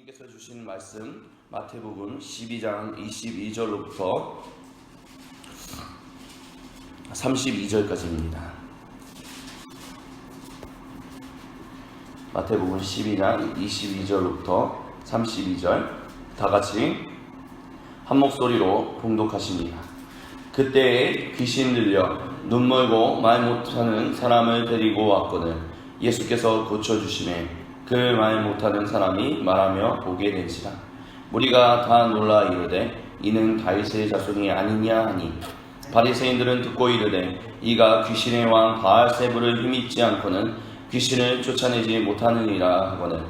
예수님께서 주신 말씀 마태복음 12장 22절로부터 32절까지입니다. 마태복음 12장 22절로부터 32절 다같이 한 목소리로 봉독하십니다. 그때에 귀신 들려 눈 멀고 말 못하는 사람을 데리고 왔거늘 예수께서 고쳐주시매 그 말 못하는 사람이 말하며 보게 된지라. 무리가 다 놀라 이르되 이는 다윗의 자손이 아니냐 하니 바리새인들은 듣고 이르되 이가 귀신의 왕 바알세불을 힘입지 않고는 귀신을 쫓아내지 못하느니라 하거늘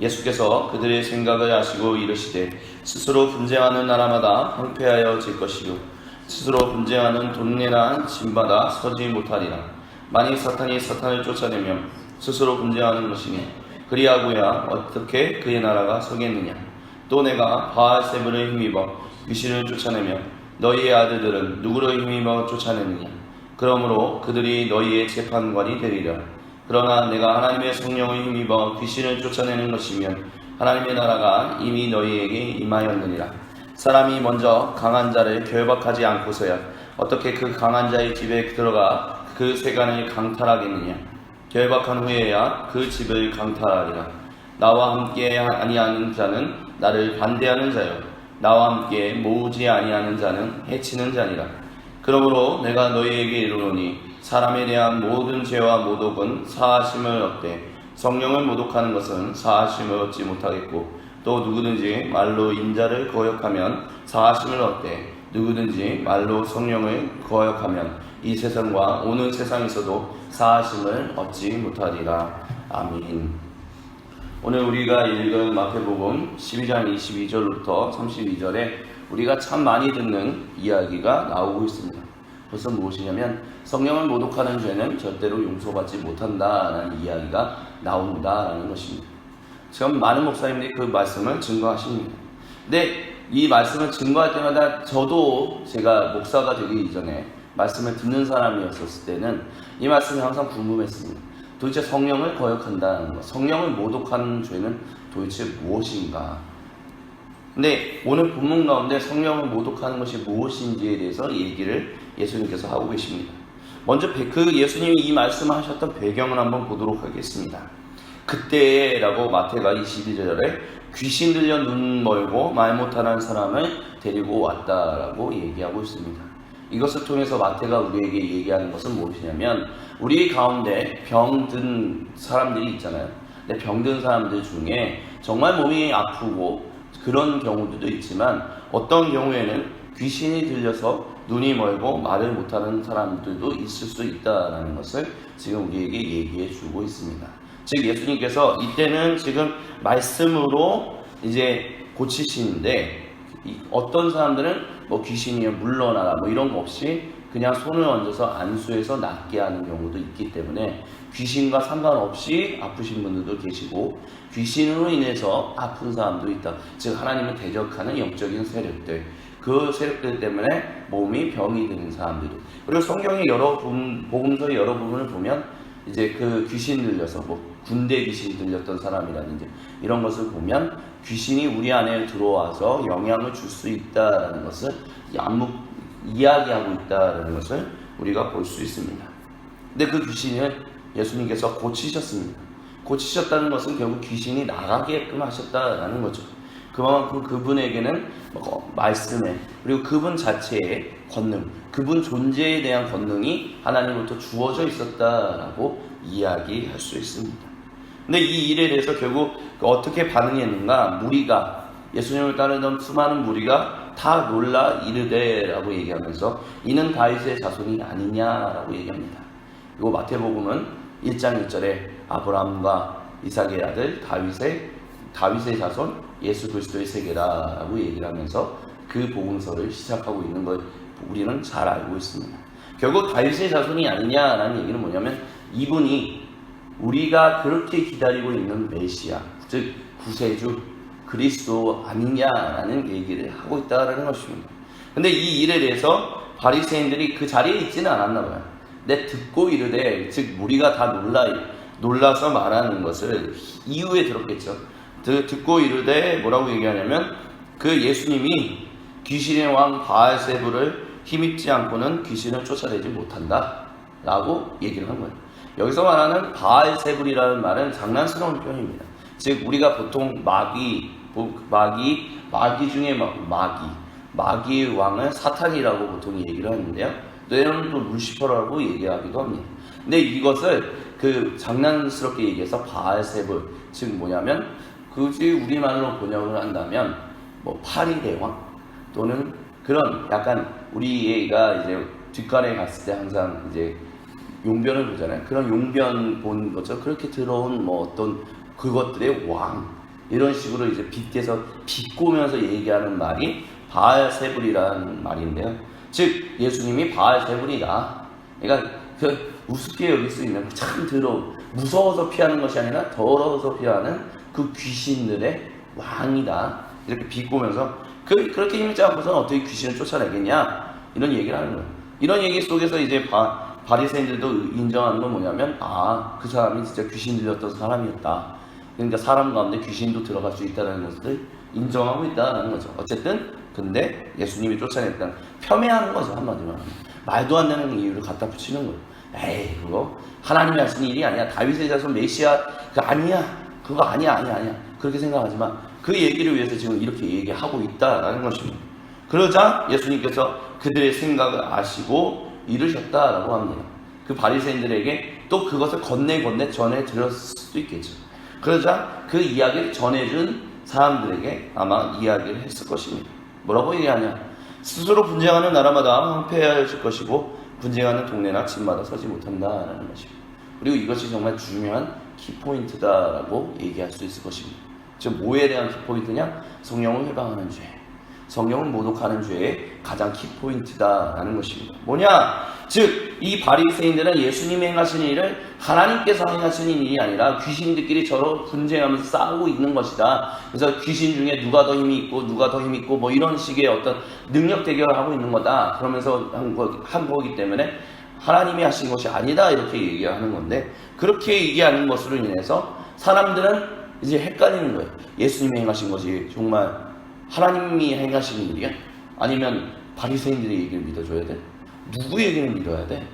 예수께서 그들의 생각을 아시고 이르시되 스스로 분쟁하는 나라마다 황폐하여질 것이요 스스로 분쟁하는 동네나 집마다 서지 못하리라. 만일 사탄이 사탄을 쫓아내면 스스로 분쟁하는 것이니 그리하고야 어떻게 그의 나라가 서겠느냐. 또 내가 바알세불을 힘입어 귀신을 쫓아내며 너희의 아들들은 누구를 힘입어 쫓아내느냐. 그러므로 그들이 너희의 재판관이 되리라. 그러나 내가 하나님의 성령을 힘입어 귀신을 쫓아내는 것이면 하나님의 나라가 이미 너희에게 임하였느니라. 사람이 먼저 강한 자를 결박하지 않고서야 어떻게 그 강한 자의 집에 들어가 그 세간을 강탈하겠느냐. 결박한 후에야 그 집을 강탈하리라. 나와 함께 아니하는 자는 나를 반대하는 자요 나와 함께 모으지 아니하는 자는 해치는 자니라. 그러므로 내가 너희에게 이르노니 사람에 대한 모든 죄와 모독은 사하심을 얻되 성령을 모독하는 것은 사하심을 얻지 못하겠고 또 누구든지 말로 인자를 거역하면 사하심을 얻되 누구든지 말로 성령을 거역하면 이 세상과 오는 세상에서도 사하심을 얻지 못하리라. 아멘. 오늘 우리가 읽은 마태복음 12장 22절부터 32절에 우리가 참 많이 듣는 이야기가 나오고 있습니다. 그것은 무엇이냐면 성령을 모독하는 죄는 절대로 용서받지 못한다라는 이야기가 나온다라는 것입니다. 지금 많은 목사님들이 그 말씀을 증거하십니다. 근데 이 말씀을 증거할 때마다 저도 제가 목사가 되기 이전에 말씀을 듣는 사람이었을 때는 이 말씀이 항상 궁금했습니다. 도대체 성령을 거역한다는 것, 성령을 모독하는 죄는 도대체 무엇인가? 근데 오늘 본문 가운데 성령을 모독하는 것이 무엇인지에 대해서 얘기를 예수님께서 하고 계십니다. 먼저 그 예수님이 이 말씀을 하셨던 배경을 한번 보도록 하겠습니다. 그때라고 마태가 22절에 귀신 들려 눈 멀고 말 못하는 사람을 데리고 왔다라고 얘기하고 있습니다. 이것을 통해서 마태가 우리에게 얘기하는 것은 무엇이냐면 우리 가운데 병든 사람들이 있잖아요. 근데 병든 사람들 중에 정말 몸이 아프고 그런 경우들도 있지만 어떤 경우에는 귀신이 들려서 눈이 멀고 말을 못하는 사람들도 있을 수 있다는 것을 지금 우리에게 얘기해 주고 있습니다. 즉 예수님께서 이때는 지금 말씀으로 이제 고치시는데 어떤 사람들은 뭐 귀신이요 물러나라 뭐 이런 거 없이 그냥 손을 얹어서 안수해서 낫게 하는 경우도 있기 때문에 귀신과 상관없이 아프신 분들도 계시고 귀신으로 인해서 아픈 사람도 있다. 즉 하나님을 대적하는 영적인 세력들, 그 세력들 때문에 몸이 병이 드는 사람들도. 그리고 성경의 복음서의 여러 부분을 보면 이제 그 귀신 들려서 뭐 군대 귀신 들렸던 사람이라든지 이런 것을 보면 귀신이 우리 안에 들어와서 영향을 줄 수 있다라는 것을 이야기하고 있다라는 것을 우리가 볼 수 있습니다. 근데 그 귀신을 예수님께서 고치셨습니다. 고치셨다는 것은 결국 귀신이 나가게끔 하셨다라는 거죠. 그만큼 그분에게는 말씀에 그리고 그분 자체의 권능, 그분 존재에 대한 권능이 하나님으로부터 주어져 있었다라고 이야기할 수 있습니다. 근데 이 일에 대해서 결국 어떻게 반응했는가? 무리가 예수님을 따르던 수많은 무리가 다 놀라 이르되라고 얘기하면서 이는 다윗의 자손이 아니냐라고 얘기합니다. 그리고 마태복음은 1장 1절에 아브라함과 이삭의 아들 다윗의 자손 예수 그리스도의 세계라고 얘기를 하면서 그 복음서를 시작하고 있는 걸 우리는 잘 알고 있습니다. 결국 다윗의 자손이 아니냐라는 얘기는 뭐냐면 이분이 우리가 그렇게 기다리고 있는 메시아, 즉 구세주 그리스도 아니냐라는 얘기를 하고 있다는 것입니다. 근데 이 일에 대해서 바리새인들이 그 자리에 있지는 않았나 봐요. 근데 듣고 이르되, 즉 무리가 다 놀라서 말하는 것을 이후에 들었겠죠. 듣고 이르되 뭐라고 얘기하냐면 그 예수님이 귀신의 왕 바알세불을 힘입지 않고는 귀신을 쫓아내지 못한다 라고 얘기를 한 거예요. 여기서 말하는 바알세불이라는 말은 장난스러운 표현입니다. 즉 우리가 보통 마귀 중에 마귀의 왕은 사탄이라고 보통 얘기를 하는데요. 때로는 또 루시퍼라고 얘기하기도 합니다. 근데 이것을 장난스럽게 얘기해서 바알세불, 즉 뭐냐면 굳이 우리말로 번역을 한다면 파리 대왕 또는 그런 약간 우리가 이제 뒷간에 갔을 때 항상 이제 용변을 보잖아요. 그런 용변 본 것처럼 그렇게 들어온 어떤 그것들의 왕 이런 식으로 이제 빗대서 비꼬면서 얘기하는 말이 바알세불이라는 말인데요. 즉 예수님이 바알세불이다. 그러니까 우습게 여길 수 있는 참 무서워서 피하는 것이 아니라 더러워서 피하는 그 귀신들의 왕이다. 이렇게 비꼬면서 그렇게 힘있지 않고서는 어떻게 귀신을 쫓아내겠냐 이런 얘기를 하는 거예요. 이런 얘기 속에서 이제 바리새인들도 인정하는 건 뭐냐면 그 사람이 진짜 귀신 들렸던 사람이었다. 그러니까 사람 가운데 귀신도 들어갈 수 있다는 것을 인정하고 있다는 거죠. 어쨌든 근데 예수님이 쫓아냈다는 폄훼하는 거죠. 한마디로 하면 말도 안 되는 이유를 갖다 붙이는 거예요. 에이 그거 하나님이 하시는 일이 아니야. 다윗의 자손 메시아 그거 아니야. 그렇게 생각하지만 그 얘기를 위해서 지금 이렇게 얘기하고 있다라는 것입니다. 그러자 예수님께서 그들의 생각을 아시고 이르셨다라고 합니다. 그 바리새인들에게 또 그것을 건네 전해 들었을 수도 있겠죠. 그러자 그 이야기를 전해준 사람들에게 아마 이야기를 했을 것입니다. 뭐라고 얘기하냐? 스스로 분쟁하는 나라마다 황폐해질 것이고 분쟁하는 동네나 집마다 서지 못한다라는 것입니다. 그리고 이것이 정말 중요한 키포인트다라고 얘기할 수 있을 것입니다. 즉 뭐에 대한 키포인트냐? 성령을 회방하는 죄, 성령을 모독하는 죄의 가장 키포인트다라는 것입니다. 뭐냐? 즉 이 바리새인들은 예수님이 행하시는 일을 하나님께서 행하시는 일이 아니라 귀신들끼리 서로 분쟁하면서 싸우고 있는 것이다. 그래서 귀신 중에 누가 더 힘이 있고 뭐 이런 식의 어떤 능력 대결을 하고 있는 거다. 그러면서 한 거기 때문에 하나님이 하신 것이 아니다 이렇게 얘기하는 건데, 그렇게 얘기하는 것으로 인해서 사람들은 이제 헷갈리는 거예요. 예수님이 행하신 것이 정말 하나님이 행하시는 일이야? 아니면 바리새인들의 얘기를 믿어줘야 돼? 누구 얘기를 믿어야 돼?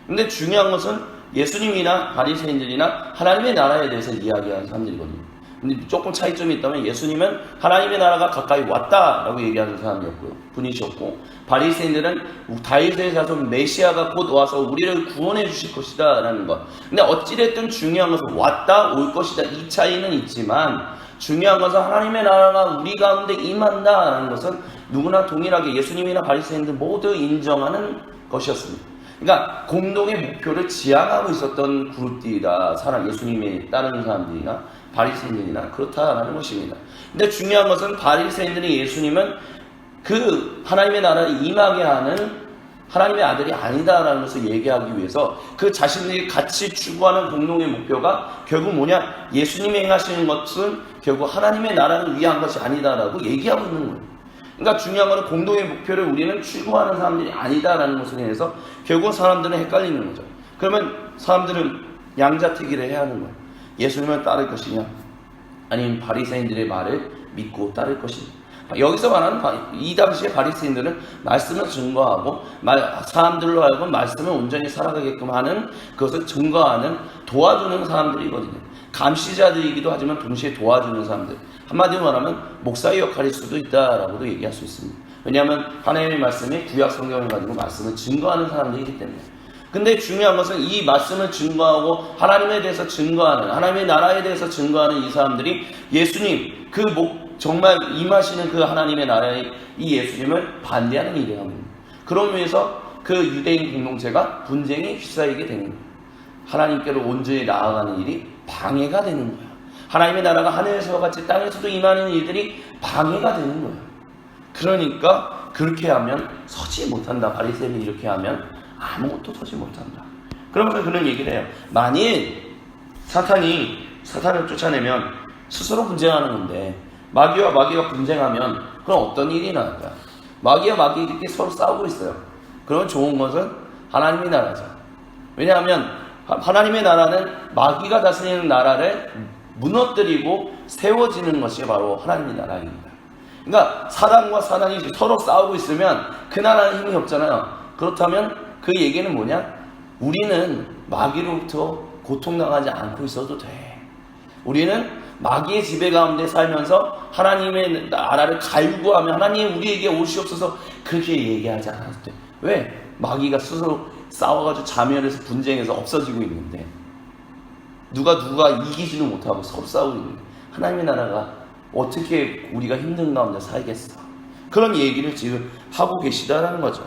근데 중요한 것은 예수님이나 바리새인들이나 하나님의 나라에 대해서 이야기하는 사람들이거든요. 근데 조금 차이점이 있다면 예수님은 하나님의 나라가 가까이 왔다라고 얘기하는 사람이었고요. 분이셨고, 바리새인들은 다윗의 자손 메시아가 곧 와서 우리를 구원해 주실 것이다 라는 것. 근데 어찌됐든 중요한 것은 왔다 올 것이다 이 차이는 있지만, 중요한 것은 하나님의 나라가 우리 가운데 임한다라는 것은 누구나 동일하게 예수님이나 바리새인들 모두 인정하는 것이었습니다. 그러니까 공동의 목표를 지향하고 있었던 그룹들이다. 예수님에 따르는 사람들이나 바리새인들이나 그렇다라는 것입니다. 근데 중요한 것은 바리새인들이 예수님은 그 하나님의 나라에 임하게 하는 하나님의 아들이 아니다라는 것을 얘기하기 위해서 그 자신들이 같이 추구하는 공동의 목표가 결국 뭐냐? 예수님이 행하시는 것은 결국 하나님의 나라를 위한 것이 아니다라고 얘기하고 있는 거예요. 그러니까 중요한 것은 공동의 목표를 우리는 추구하는 사람들이 아니다라는 것을 인해서 결국 사람들은 헷갈리는 거죠. 그러면 사람들은 양자택일을 해야 하는 거예요. 예수님을 따를 것이냐 아니면 바리새인들의 말을 믿고 따를 것이냐. 여기서 말하는 이 당시에 바리새인들은 말씀을 증거하고 사람들로 하여금 말씀을 온전히 살아가게끔 하는 그것을 증거하는 도와주는 사람들이거든요. 감시자들이기도 하지만 동시에 도와주는 사람들. 한마디로 말하면 목사의 역할일 수도 있다라고도 얘기할 수 있습니다. 왜냐하면 하나님의 말씀이 구약 성경을 가지고 말씀을 증거하는 사람들이기 때문에. 근데 중요한 것은 이 말씀을 증거하고 하나님에 대해서 증거하는, 하나님의 나라에 대해서 증거하는 이 사람들이 예수님, 정말 임하시는 그 하나님의 나라의 이 예수님을 반대하는 일을 합니다. 그런 위해서 그 유대인 공동체가 분쟁에 휩싸이게 되는 거예요. 하나님께로 온전히 나아가는 일이 방해가 되는 거예요. 하나님의 나라가 하늘에서 같이 땅에서도 임하는 일들이 방해가 되는 거예요. 그러니까 그렇게 하면 서지 못한다. 바리새인이 이렇게 하면 아무것도 서지 못한다. 그러면서 그런 얘기를 해요. 만일 사탄을 쫓아내면 스스로 분쟁하는 건데, 마귀와 마귀가 분쟁하면 그럼 어떤 일이 나을까요? 마귀와 마귀끼리 서로 싸우고 있어요. 그러면 좋은 것은 하나님의 나라죠. 왜냐하면 하나님의 나라는 마귀가 다스리는 나라를 무너뜨리고 세워지는 것이 바로 하나님의 나라입니다. 그러니까 사단과 사단이 서로 싸우고 있으면 그 나라는 힘이 없잖아요. 그렇다면 그 얘기는 뭐냐? 우리는 마귀로부터 고통당하지 않고 있어도 돼. 우리는 마귀의 지배 가운데 살면서 하나님의 나라를 갈구하며 하나님 우리에게 오시옵소서 그렇게 얘기하지 않아도 돼. 왜? 마귀가 스스로 싸워가지고 자멸해서 분쟁해서 없어지고 있는데 누가 이기지도 못하고 서로 싸우고 있는데 하나님의 나라가 어떻게 우리가 힘든 가운데 살겠어? 그런 얘기를 지금 하고 계시다라는 거죠.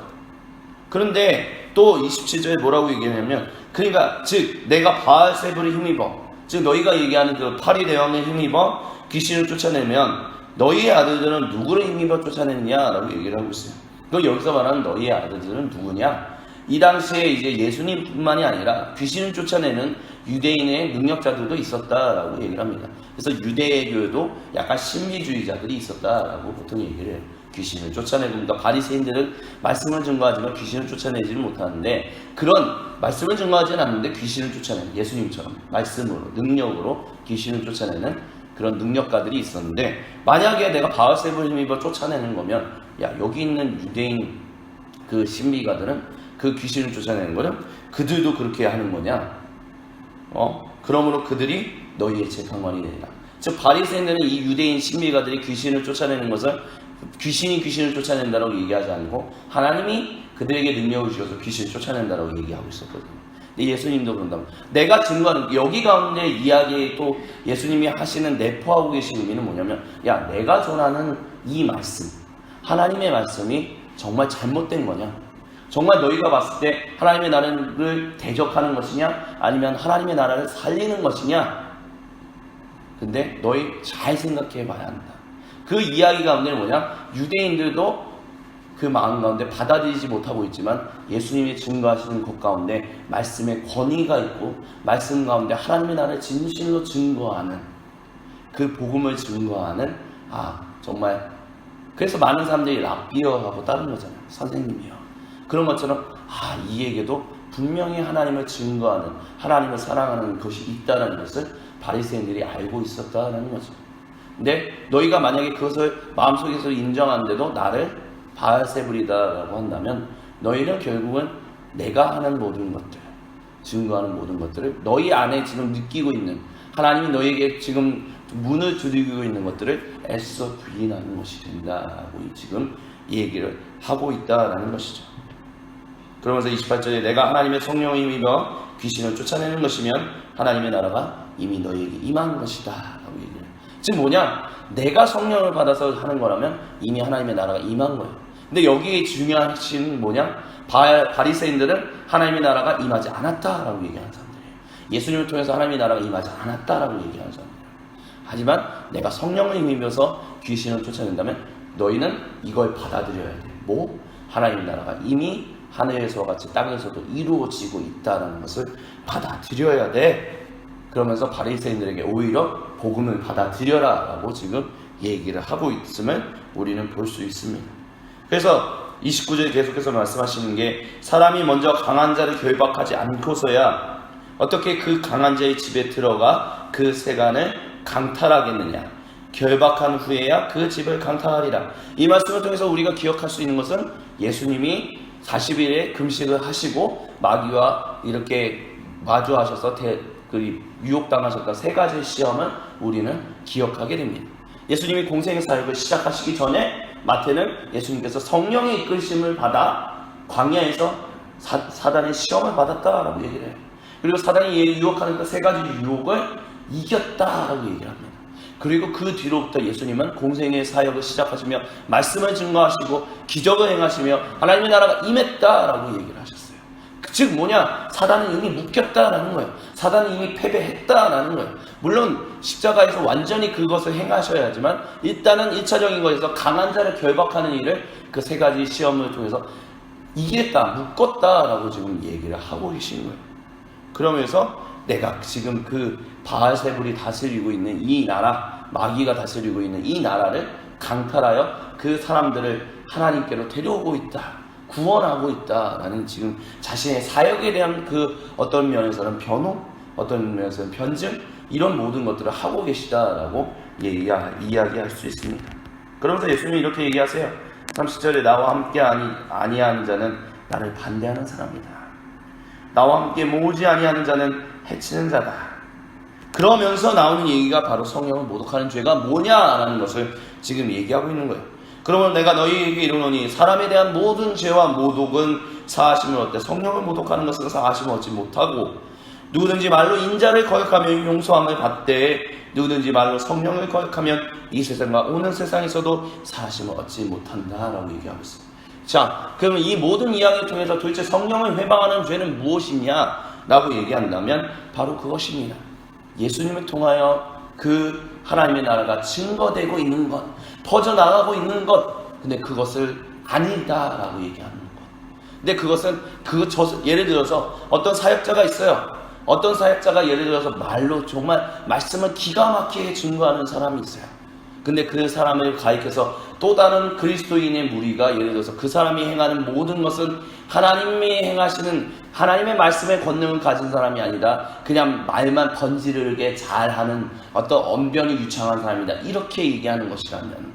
그런데 또 27절에 뭐라고 얘기하냐면 그러니까 즉 내가 바알세불에 힘입어 즉 너희가 얘기하는 그 파리 대왕에 힘입어 귀신을 쫓아내면 너희의 아들들은 누구를 힘입어 쫓아내느냐라고 얘기를 하고 있어요. 그 여기서 말하는 너희의 아들들은 누구냐? 이 당시에 이제 예수님뿐만이 아니라 귀신을 쫓아내는 유대인의 능력자들도 있었다라고 얘기를 합니다. 그래서 유대교도 약간 신비주의자들이 있었다라고 보통 얘기를 해요. 귀신을 쫓아내고, 그러니까 바리새인들은 말씀을 증거하지만 귀신을 쫓아내지는 못하는데, 그런 말씀을 증거하지는 않는데 귀신을 쫓아내는, 예수님처럼 말씀으로 능력으로 귀신을 쫓아내는 그런 능력가들이 있었는데, 만약에 내가 바알세불 힘입어 쫓아내는 거면, 야 여기 있는 유대인 그 신비가들은 그 귀신을 쫓아내는 거는 그들도 그렇게 하는 거냐? 그러므로 그들이 너희의 재판관이 되리라. 즉 바리새인들은 이 유대인 신비가들이 귀신을 쫓아내는 것을 귀신이 귀신을 쫓아낸다라고 얘기하지 않고 하나님이 그들에게 능력을 주셔서 귀신을 쫓아낸다라고 얘기하고 있었거든요. 근데 예수님도 그런다면 내가 증거하는 여기 가운데 이야기에 또 예수님이 하시는 내포하고 계신 의미는 뭐냐면, 야 내가 전하는 이 말씀, 하나님의 말씀이 정말 잘못된 거냐? 정말 너희가 봤을 때 하나님의 나라를 대적하는 것이냐? 아니면 하나님의 나라를 살리는 것이냐? 근데 너희 잘 생각해 봐야 한다. 그 이야기 가운데는 뭐냐? 유대인들도 그 마음 가운데 받아들이지 못하고 있지만 예수님이 증거하시는 것 가운데 말씀의 권위가 있고 말씀 가운데 하나님의 나라를 진실로 증거하는 그 복음을 증거하는 정말 그래서 많은 사람들이 랍비어하고 따른 거잖아요. 선생님이요. 그런 것처럼 이에게도 분명히 하나님을 증거하는 하나님을 사랑하는 것이 있다는 것을 바리새인들이 알고 있었다는 거죠. 근데 너희가 만약에 그것을 마음속에서 인정하는데도 나를 바알세불이다라고 한다면 너희는 결국은 내가 하는 모든 것들, 증거하는 모든 것들을 너희 안에 지금 느끼고 있는 하나님이 너희에게 지금 문을 두드리고 있는 것들을 애써 부인하는 것이 된다라고 지금 얘기를 하고 있다라는 것이죠. 그러면서 28절에 내가 하나님의 성령에 힘입어 귀신을 쫓아내는 것이면 하나님의 나라가 이미 너희에게 임한 것이다 라고 얘기를 해요. 즉 뭐냐? 내가 성령을 받아서 하는 거라면 이미 하나님의 나라가 임한 거예요. 근데 여기에 중요한 핵심은 뭐냐? 바리새인들은 하나님의 나라가 임하지 않았다라고 얘기하는 사람들이에요. 예수님을 통해서 하나님의 나라가 임하지 않았다라고 얘기하는 사람들이에요. 하지만 내가 성령을 힘입어서 귀신을 쫓아낸다면 너희는 이걸 받아들여야 돼. 하나님의 나라가 이미 하늘에서와 같이 땅에서도 이루어지고 있다는 것을 받아들여야 돼. 그러면서 바리새인들에게 오히려 복음을 받아들여라 라고 지금 얘기를 하고 있음을 우리는 볼 수 있습니다. 그래서 29절에 계속해서 말씀하시는 게 사람이 먼저 강한 자를 결박하지 않고서야 어떻게 그 강한 자의 집에 들어가 그 세간을 강탈하겠느냐? 결박한 후에야 그 집을 강탈하리라. 이 말씀을 통해서 우리가 기억할 수 있는 것은 예수님이 40일에 금식을 하시고 마귀와 이렇게 마주하셔서 유혹당하셨던 세 가지 시험을 우리는 기억하게 됩니다. 예수님이 공생의 사역을 시작하시기 전에 마태는 예수님께서 성령의 이끌심을 받아 광야에서 사단의 시험을 받았다라고 얘기를 해요. 그리고 사단이 유혹하는 그 세 가지 유혹을 이겼다라고 얘기를 합니다. 그리고 그 뒤로부터 예수님은 공생의 사역을 시작하시며 말씀을 증거하시고 기적을 행하시며 하나님의 나라가 임했다라고 얘기를 하셨어요. 즉 뭐냐? 사단은 이미 묶였다라는 거예요. 사단은 이미 패배했다라는 거예요. 물론 십자가에서 완전히 그것을 행하셔야지만 일단은 1차적인 것에서 강한 자를 결박하는 일을 그 세 가지 시험을 통해서 이겼다, 묶었다라고 지금 얘기를 하고 계신 거예요. 그러면서 내가 지금 그 바알세불이 다스리고 있는 이 나라, 마귀가 다스리고 있는 이 나라를 강탈하여 그 사람들을 하나님께로 데려오고 있다, 구원하고 있다라는 지금 자신의 사역에 대한 그 어떤 면에서는 변호, 어떤 면에서는 변증, 이런 모든 것들을 하고 계시다라고 이야기할 수 있습니다. 그러면서 예수님이 이렇게 얘기하세요. 30절에 나와 함께 아니하는 자는 나를 반대하는 사람이다. 나와 함께 모으지 아니하는 자는 해치는 자다. 그러면서 나오는 얘기가 바로 성령을 모독하는 죄가 뭐냐라는 것을 지금 얘기하고 있는 거예요. 그러면 내가 너희에게 이르노니 사람에 대한 모든 죄와 모독은 사하심을 얻되 성령을 모독하는 것은 사하심을 얻지 못하고 누구든지 말로 인자를 거역하면 용서함을 받되 누구든지 말로 성령을 거역하면 이 세상과 오는 세상에서도 사하심을 얻지 못한다라고 얘기하고 있습니다. 자, 그러면 이 모든 이야기를 통해서 도대체 성령을 회방하는 죄는 무엇이냐라고 얘기한다면 바로 그것입니다. 예수님을 통하여 그 하나님의 나라가 증거되고 있는 것, 퍼져나가고 있는 것, 근데 그것을 아니다라고 얘기하는 것. 근데 그것은 예를 들어서 어떤 사역자가 있어요. 어떤 사역자가 예를 들어서 말로 정말 말씀을 기가 막히게 증거하는 사람이 있어요. 근데 그 사람을 가리켜서 또 다른 그리스도인의 무리가 예를 들어서 그 사람이 행하는 모든 것은 하나님이 행하시는 하나님의 말씀의 권능을 가진 사람이 아니다. 그냥 말만 번지르게 잘하는 어떤 언변이 유창한 사람이다. 이렇게 얘기하는 것이라면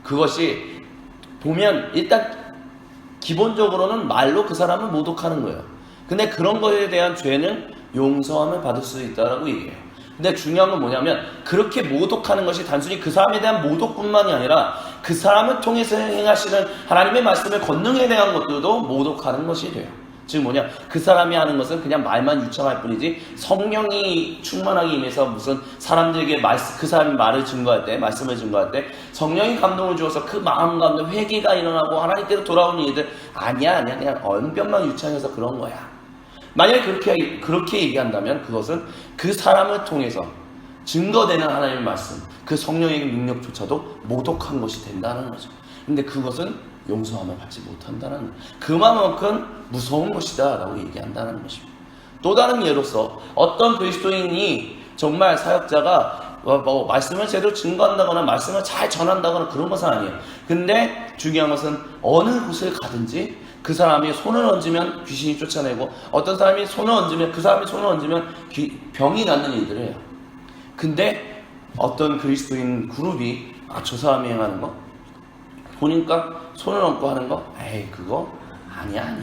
그것이 보면 일단 기본적으로는 말로 그 사람을 모독하는 거예요. 근데 그런 것에 대한 죄는 용서함을 받을 수 있다라고 얘기해요. 근데 중요한 건 뭐냐면 그렇게 모독하는 것이 단순히 그 사람에 대한 모독뿐만이 아니라 그 사람을 통해서 행하시는 하나님의 말씀의 권능에 대한 것들도 모독하는 것이 돼요. 즉 뭐냐, 그 사람이 하는 것은 그냥 말만 유창할 뿐이지 성령이 충만하게 임해서 무슨 사람들에게 그 사람이 말을 증거할 때, 말씀을 증거할 때 성령이 감동을 주어서 그 마음 가운데 회개가 일어나고 하나님께로 돌아오는 일들 아니야. 그냥 언변만 유창해서 그런 거야. 만약에 그렇게 얘기한다면 그것은 그 사람을 통해서 증거되는 하나님의 말씀, 그 성령의 능력조차도 모독한 것이 된다는 거죠. 근데 그것은 용서함을 받지 못한다는 거예요. 그만큼 무서운 것이다 라고 얘기한다는 것입니다. 또 다른 예로서 어떤 그리스도인이 정말 사역자가 말씀을 제대로 증거한다거나 말씀을 잘 전한다거나 그런 것은 아니에요. 근데 중요한 것은 어느 곳을 가든지 그 사람이 손을 얹으면 귀신이 쫓아내고 어떤 사람이 손을 얹으면 그 사람이 손을 얹으면 병이 낫는 일들을 해요. 근데 어떤 그리스도인 그룹이 저 사람이 행하는 거 보니까 손을 얹고 하는 거 그거 아니야.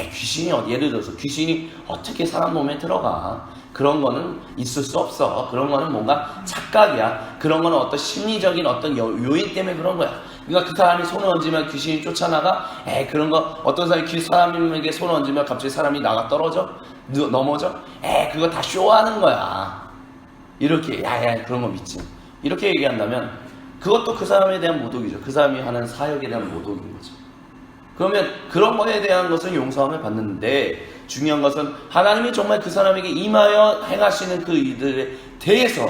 귀신이 예를 들어서 귀신이 어떻게 사람 몸에 들어가, 그런 거는 있을 수 없어. 그런 거는 뭔가 착각이야. 그런 거는 어떤 심리적인 어떤 요인 때문에 그런 거야. 그러니까 그 사람이 손을 얹으면 귀신이 쫓아나가. 그런 거 어떤 사람에게 손을 얹으면 갑자기 사람이 나가 떨어져 넘어져. 그거 다 쇼하는 거야. 이렇게 그런 거 믿지. 이렇게 얘기한다면 그것도 그 사람에 대한 모독이죠. 그 사람이 하는 사역에 대한 모독인 거죠. 그러면 그런 거에 대한 것은 용서함을 받는데 중요한 것은 하나님이 정말 그 사람에게 임하여 행하시는 그 일들에 대해서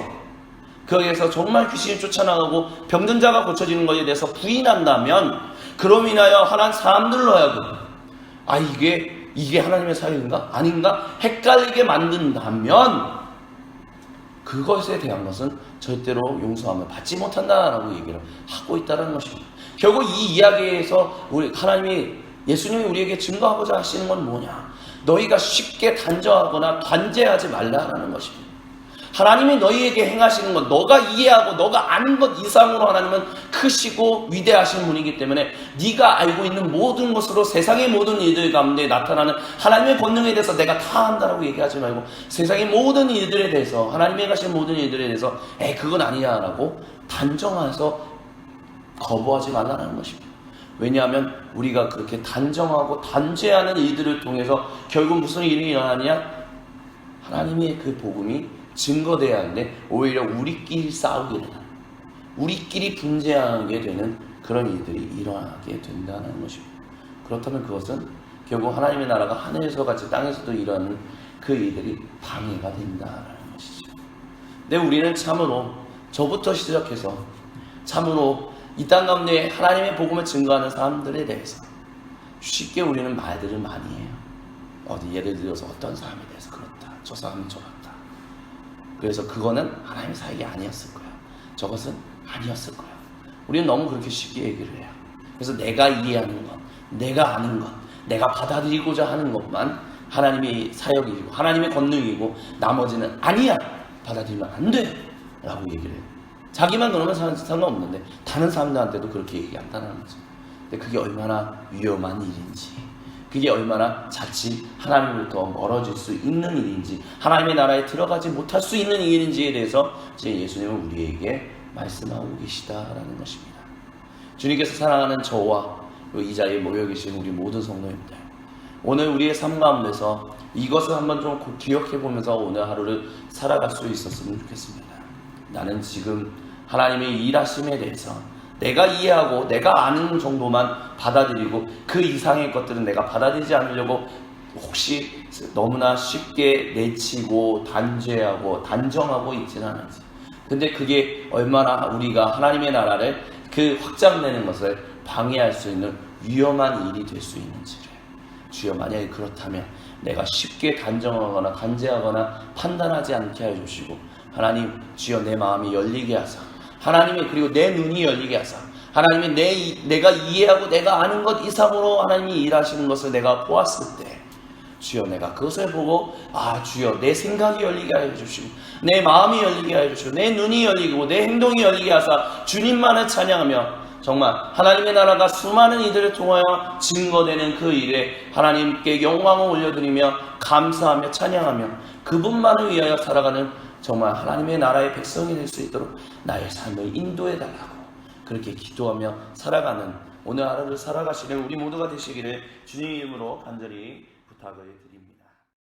거기에서 정말 귀신이 쫓아나가고 병든 자가 고쳐지는 것에 대해서 부인한다면 그로 인하여 하나님 사람들로 하여금 이게 하나님의 사역인가? 아닌가? 헷갈리게 만든다면 그것에 대한 것은 절대로 용서함을 받지 못한다라고 얘기를 하고 있다는 것입니다. 결국 이 이야기에서 예수님이 우리에게 증거하고자 하시는 건 뭐냐? 너희가 쉽게 단정하거나 단죄하지 말라라는 것입니다. 하나님이 너희에게 행하시는 것, 너가 이해하고 너가 아는 것 이상으로 하나님은 크시고 위대하신 분이기 때문에 네가 알고 있는 모든 것으로 세상의 모든 일들 가운데 나타나는 하나님의 권능에 대해서 내가 다 한다라고 얘기하지 말고 세상의 모든 일들에 대해서 하나님이 행하시는 모든 일들에 대해서 그건 아니야라고 단정해서 거부하지 말라는 것입니다. 왜냐하면 우리가 그렇게 단정하고 단죄하는 일들을 통해서 결국 무슨 일이 일어나냐? 하나님의 그 복음이 증거돼야 하는데 오히려 우리끼리 싸우게 되는, 우리끼리 분쟁하게 되는 그런 일들이 일어나게 된다는 것입니다. 그렇다면 그것은 결국 하나님의 나라가 하늘에서 같이 땅에서도 일어나는 그 일들이 방해가 된다는 것이죠. 근데 우리는 참으로 저부터 시작해서 참으로 이 땅 가운데 하나님의 복음을 증거하는 사람들에 대해서 쉽게 우리는 말들을 많이 해요. 예를 들어서 어떤 사람에 대해서 그렇다, 저 사람은 저렇다. 그래서 그거는 하나님의 사역이 아니었을 거야. 저것은 아니었을 거야. 우리는 너무 그렇게 쉽게 얘기를 해요. 그래서 내가 이해하는 것, 내가 아는 것, 내가 받아들이고자 하는 것만 하나님의 사역이고 하나님의 권능이고 나머지는 아니야. 받아들이면 안 돼 라고 얘기를 해요. 자기만 그러면 상관없는데 다른 사람들한테도 그렇게 얘기한다는 거죠. 근데 그게 얼마나 위험한 일인지, 그게 얼마나 자칫 하나님으로부터 멀어질 수 있는 일인지, 하나님의 나라에 들어가지 못할 수 있는 일인지에 대해서 이제 예수님은 우리에게 말씀하고 계시다라는 것입니다. 주님께서 사랑하는 저와 이 자리에 모여 계신 우리 모든 성도님들, 오늘 우리의 삶 가운데서 이것을 한번 좀 기억해 보면서 오늘 하루를 살아갈 수 있었으면 좋겠습니다. 나는 지금 하나님의 일하심에 대해서 내가 이해하고 내가 아는 정도만 받아들이고 그 이상의 것들은 내가 받아들이지 않으려고 혹시 너무나 쉽게 내치고 단죄하고 단정하고 있지는 않은지, 근데 그게 얼마나 우리가 하나님의 나라를 그 확장되는 것을 방해할 수 있는 위험한 일이 될 수 있는지를, 주여 만약에 그렇다면 내가 쉽게 단정하거나 간제하거나 판단하지 않게 해주시고, 하나님 주여 내 마음이 열리게 하사, 하나님의 그리고 내 눈이 열리게 하사, 하나님이 내가 이해하고 내가 아는 것 이상으로 하나님이 일하시는 것을 내가 보았을 때, 주여 내가 그것을 보고 주여 내 생각이 열리게 하여 주시고 내 마음이 열리게 하여 주시고 내 눈이 열리고 내 행동이 열리게 하사 주님만을 찬양하며 정말 하나님의 나라가 수많은 이들을 통하여 증거되는 그 일에 하나님께 영광을 올려드리며 감사하며 찬양하며 그분만을 위하여 살아가는 정말 하나님의 나라의 백성이 될 수 있도록 나의 삶을 인도해달라고 그렇게 기도하며 살아가는 오늘 하루를 살아가시는 우리 모두가 되시기를 주님 이름으로 간절히 부탁을 드립니다.